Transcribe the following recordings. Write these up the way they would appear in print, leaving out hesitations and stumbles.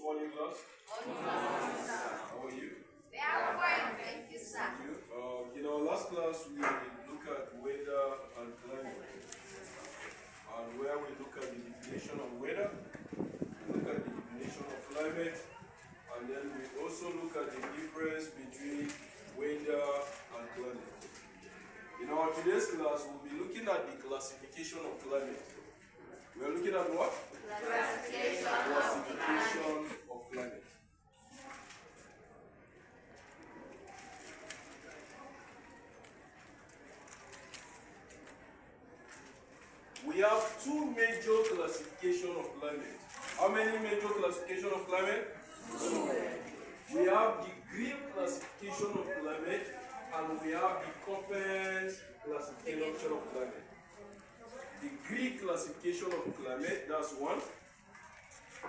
morning, class? How are you? We are fine, thank you, sir. Thank you. In our last class, we look at weather and climate. And where we look at the definition of weather, we look at the definition of climate, and then we also look at the difference between weather and climate. In our today's class, we'll be looking at the classification of climate. We are looking at what? Classification Of climate. We have two major classifications of climate. How many major classifications of climate? Two. We have the Greek classification of climate and we have the Köppen's classification of climate. The Greek classification of climate, that's one.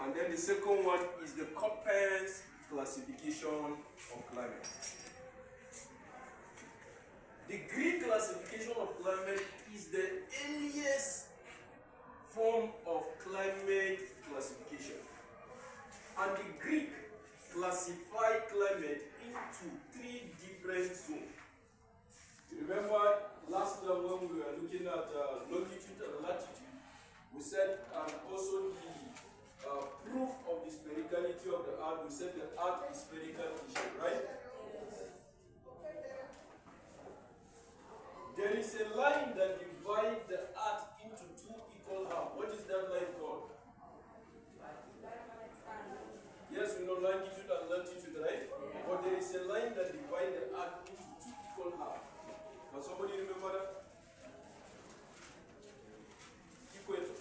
And then the second one is the Köppen's classification of climate. The Greek classification of climate is the earliest form of climate classification. And the Greek classified climate into three different zones. Remember last time when we were looking at longitude and latitude, we said, and also the proof of the sphericality of the earth, we said the earth is spherical in shape, right? There is a line that divides the earth into two equal halves. What is that line called? Yes, we know longitude and latitude, right? But there is a line that divides the earth into two equal halves. Can somebody remember that? Equator.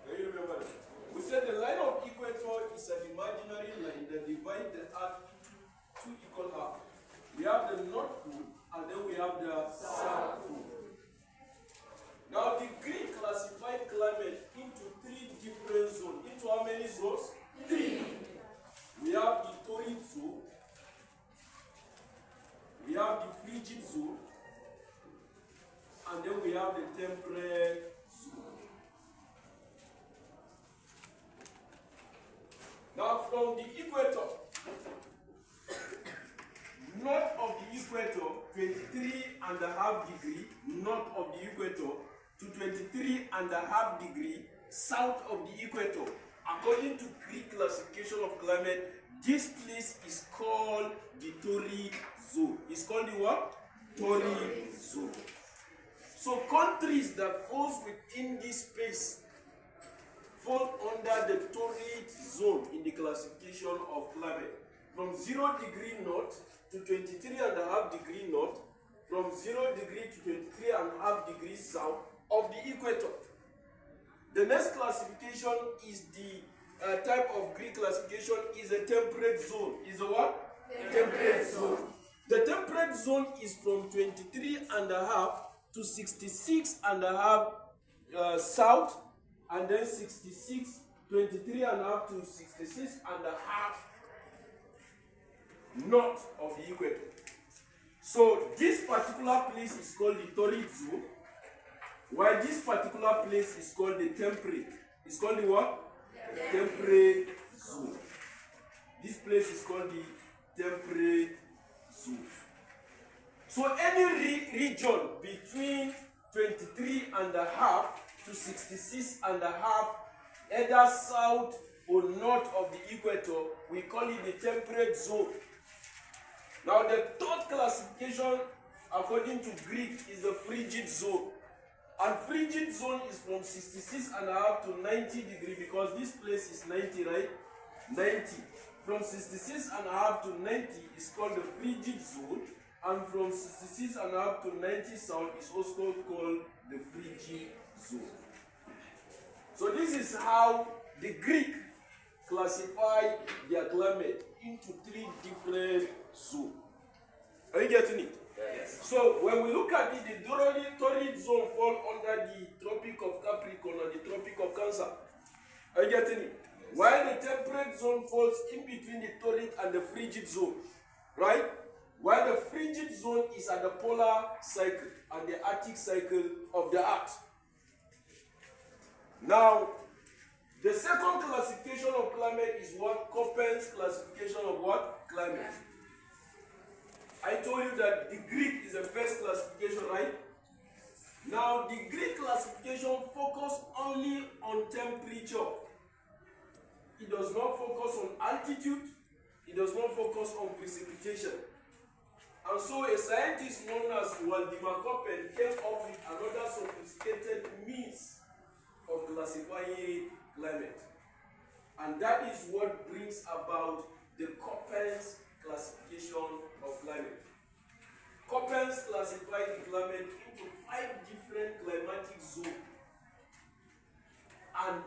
Can you remember that? We said the line of equator is an imaginary line that divides the earth into two equal halves. We have the North Pole and then we have the South Pole. Now the Greek classified climate into three different zones. Into how many zones? Three. We have the torrid zone, we have the frigid zone, and then we have the temperate zone. Now from the equator, north of the equator, 23.5 degrees, north of the equator, to 23.5 degrees, south of the equator. According to Greek classification of climate, this place is called the torrid zone. It's called the what? Torrid zone. So countries that falls within this space fall under the torrid zone in the classification of climate. From 0 degree north to 23.5 degree north, from 0 degree to 23.5 degrees south of the equator. The next classification is the type of Greek classification is a temperate zone. Is a what? Temperate zone. The temperate zone is from 23.5 to 66.5 south, and then 23.5 to 66.5 north of the equator. So this particular place is called the torrid zone, while this particular place is called the temperate. It's called the what? Temperate zone. This place is called the temperate zone. So any region between 23.5 to 66.5, either south or north of the equator, we call it the temperate zone. Now the third classification according to Greek is the frigid zone. And frigid zone is from 66.5 to 90 degrees, because this place is 90, right? 90. From 66.5 to 90 is called the frigid zone, and from 66.5 to 90 south is also called the frigid zone. So this is how the Greek classified their climate into three different zones. Are you getting it? Yes. So when we look at it, the torrid zone falls under the Tropic of Capricorn and the Tropic of Cancer. Are you getting it? Yes. While the temperate zone falls in between the torrid and the frigid zone, right? While the frigid zone is at the polar cycle and the Arctic cycle of the Earth. Now, The second classification of climate is what? Köppen's classification of what? Climate. I told you that the Greek is the first classification, right? Now, the Greek classification focuses only on temperature. It does not focus on altitude. It does not focus on precipitation. And so a scientist known as Waldemar Köppen came up with another sophisticated means of classifying climate. And that is what brings about the Köppen's classification of climate. Köppen's classified the climate into 5 different climatic zones. And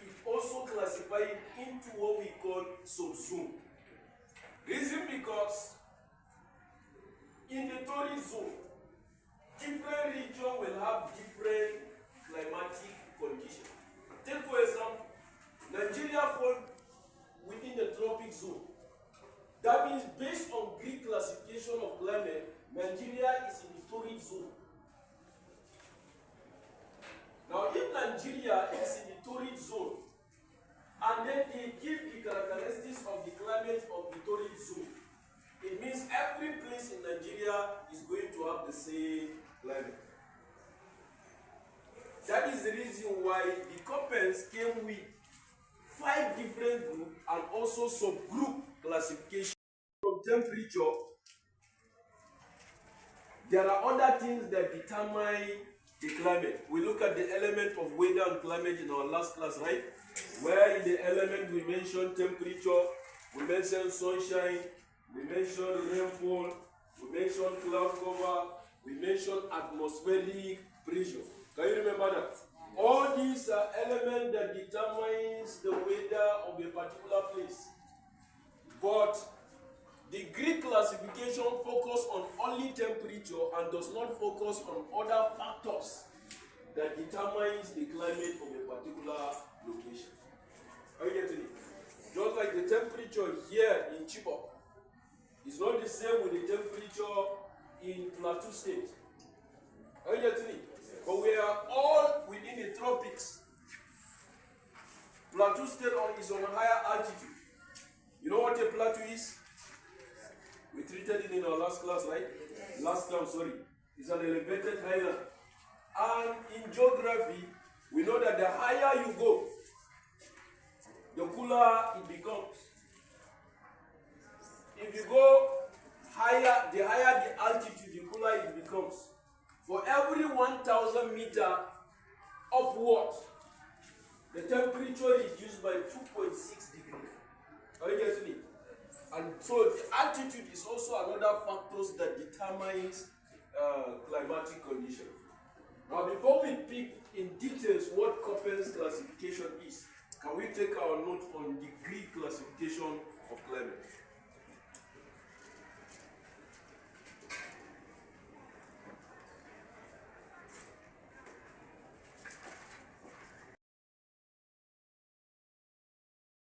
it also classified it into what we call subzone. Reason because in the torrid zone, different regions will have different climatic conditions. Take for example, Nigeria falls within the tropic zone. That means based on Greek classification of climate, Nigeria is in the torrid zone. Now if Nigeria is in the torrid zone, and then they give the characteristics of the climate of the torrid zone, it means every place in Nigeria is going to have the same climate. That is the reason why the Köppens came with 5 different groups and also subgroup classification. From temperature, there are other things that determine the climate. We look at the element of weather and climate in our last class, right? Where in the element we mentioned temperature, we mentioned sunshine, we mentioned rainfall, we mentioned cloud cover, we mentioned atmospheric pressure. Can you remember that? All these are elements that determines the weather of a particular place. But the Greek classification focuses on only temperature and does not focus on other factors that determines the climate of a particular location. Are you getting it? Just like the temperature here in Chibok is not the same with the temperature in Plateau State. Are you getting it? But we are all within the tropics. Plateau State is on a higher altitude. You know what a plateau is? We treated it in our last class, right? Last time, sorry. It's an elevated highland. And in geography, we know that the higher you go, the cooler it becomes. If you go higher, the higher the altitude, the cooler it becomes. For every 1,000 meter upward, the temperature is reduced by 2.6 degrees. Are you getting it? And so the altitude is also another factor that determines climatic conditions. Now before we pick in details what Köppen's classification is, can we take our note on the Greek classification of climate?